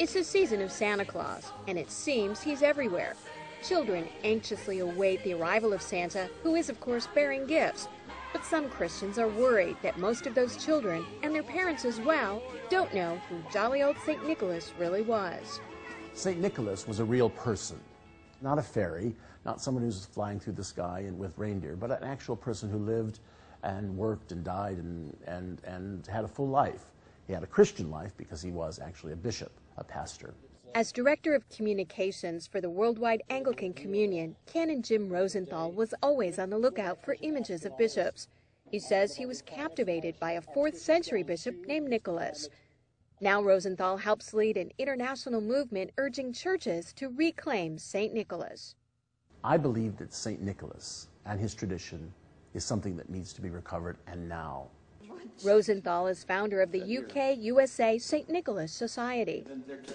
It's the season of Santa Claus, and it seems he's everywhere. Children anxiously await the arrival of Santa, who is, of course, bearing gifts. But some Christians are worried that most of those children, and their parents as well, don't know who jolly old St. Nicholas really was. St. Nicholas was a real person, not a fairy, not someone who's flying through the sky and with reindeer, but an actual person who lived and worked and died and had a full life. He had a Christian life because he was actually a bishop, a pastor. As Director of Communications for the Worldwide Anglican Communion, Canon Jim Rosenthal was always on the lookout for images of bishops. He says he was captivated by a 4th century bishop named Nicholas. Now Rosenthal helps lead an international movement urging churches to reclaim St. Nicholas. I believe that St. Nicholas and his tradition is something that needs to be recovered, and now. Rosenthal is founder of the UK-USA St. Nicholas Society.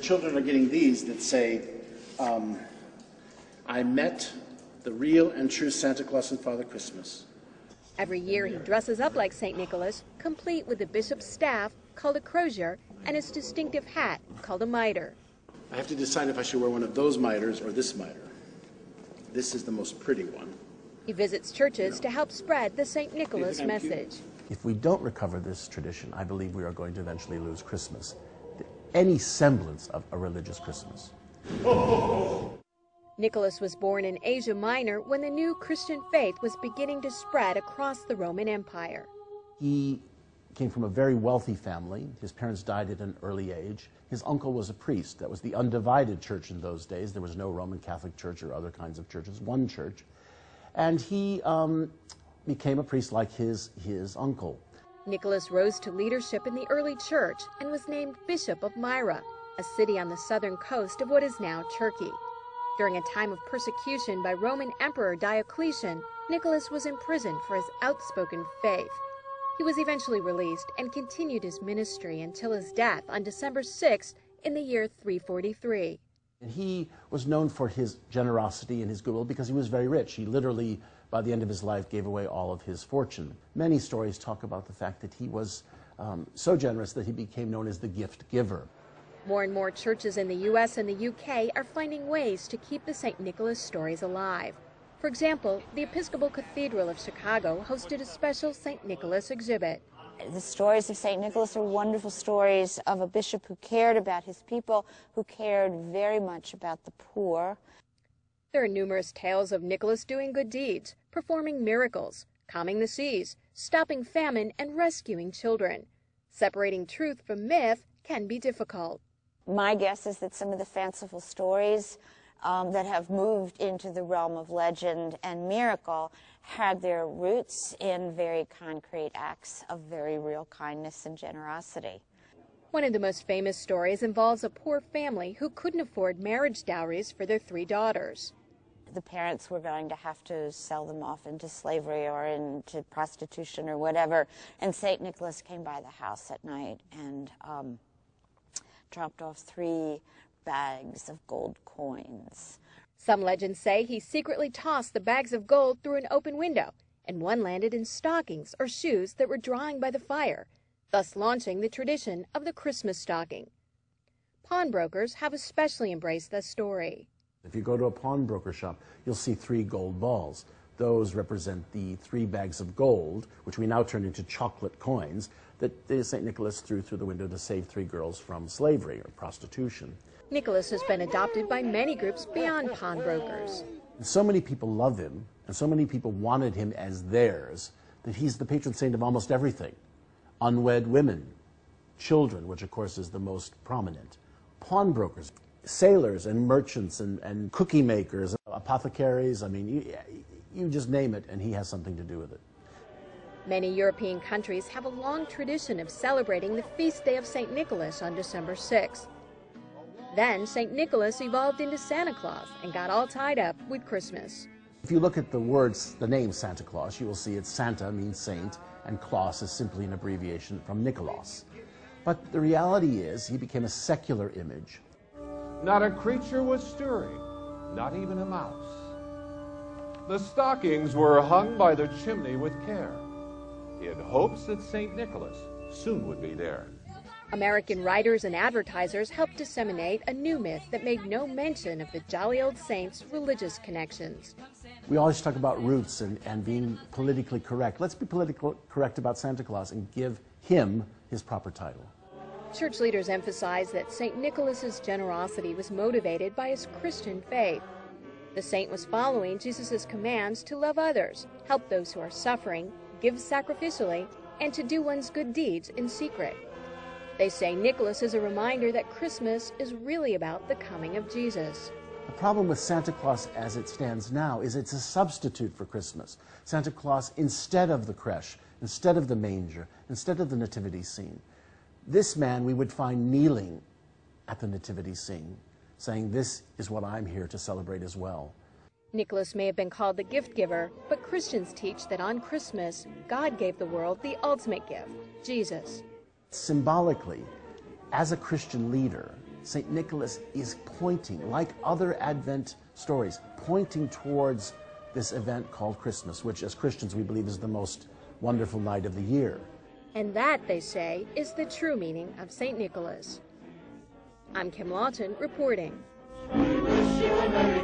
Children are getting these that say, I met the real and true Santa Claus and Father Christmas. Every year he dresses up like St. Nicholas, complete with the bishop's staff, called a crozier, and his distinctive hat, called a mitre. I have to decide if I should wear one of those mitres or this mitre. This is the most pretty one. He visits churches to help spread the St. Nicholas message. If we don't recover this tradition, I believe we are going to eventually lose Christmas, any semblance of a religious Christmas. Nicholas was born in Asia Minor when the new Christian faith was beginning to spread across the Roman Empire. He came from a very wealthy family. His parents died at an early age. His uncle was a priest. That was the undivided church in those days. There was no Roman Catholic Church or other kinds of churches, one church. And he became a priest like his uncle. Nicholas rose to leadership in the early church and was named Bishop of Myra, a city on the southern coast of what is now Turkey. During a time of persecution by Roman Emperor Diocletian, Nicholas was imprisoned for his outspoken faith. He was eventually released and continued his ministry until his death on December 6th in the year 343. And he was known for his generosity and his goodwill because he was very rich. He literally, by the end of his life, gave away all of his fortune. Many stories talk about the fact that he was so generous that he became known as the gift giver. More and more churches in the U.S. and the UK are finding ways to keep the St. Nicholas stories alive. For example, the Episcopal Cathedral of Chicago hosted a special St. Nicholas exhibit. The stories of St. Nicholas are wonderful stories of a bishop who cared about his people, who cared very much about the poor. There are numerous tales of Nicholas doing good deeds, performing miracles, calming the seas, stopping famine, and rescuing children. Separating truth from myth can be difficult. My guess is that some of the fanciful stories that have moved into the realm of legend and miracle had their roots in very concrete acts of very real kindness and generosity. One of the most famous stories involves a poor family who couldn't afford marriage dowries for their 3 daughters. The parents were going to have to sell them off into slavery or into prostitution or whatever, and St. Nicholas came by the house at night and dropped off 3 bags of gold coins. Some legends say he secretly tossed the bags of gold through an open window, and one landed in stockings or shoes that were drying by the fire, thus launching the tradition of the Christmas stocking. Pawnbrokers have especially embraced the story. If you go to a pawnbroker shop, you'll see 3 gold balls. Those represent the 3 bags of gold, which we now turn into chocolate coins, that St. Nicholas threw through the window to save 3 girls from slavery or prostitution. Nicholas has been adopted by many groups beyond pawnbrokers. So many people love him, and so many people wanted him as theirs, that he's the patron saint of almost everything. Unwed women, children, which of course is the most prominent, pawnbrokers, sailors and merchants and cookie makers, apothecaries, I mean, you just name it, and he has something to do with it. Many European countries have a long tradition of celebrating the feast day of St. Nicholas on December 6th. Then St. Nicholas evolved into Santa Claus and got all tied up with Christmas. If you look at the words, the name Santa Claus, you will see it's Santa means saint, and Claus is simply an abbreviation from Nicholas. But the reality is he became a secular image. Not a creature was stirring, not even a mouse. The stockings were hung by the chimney with care, in hopes that St. Nicholas soon would be there. American writers and advertisers helped disseminate a new myth that made no mention of the jolly old saint's religious connections. We always talk about roots and being politically correct. Let's be politically correct about Santa Claus and give him his proper title. Church leaders emphasize that St. Nicholas's generosity was motivated by his Christian faith. The saint was following Jesus' commands to love others, help those who are suffering, give sacrificially, and to do one's good deeds in secret. They say Nicholas is a reminder that Christmas is really about the coming of Jesus. The problem with Santa Claus as it stands now is it's a substitute for Christmas. Santa Claus instead of the creche, instead of the manger, instead of the nativity scene. This man we would find kneeling at the nativity scene, saying, "This is what I'm here to celebrate as well." Nicholas may have been called the gift giver, but Christians teach that on Christmas, God gave the world the ultimate gift, Jesus. Symbolically, as a Christian leader, St. Nicholas is pointing, like other Advent stories, pointing towards this event called Christmas, which as Christians we believe is the most wonderful night of the year. And that, they say, is the true meaning of St. Nicholas. I'm Kim Lawton reporting. We wish you a Merry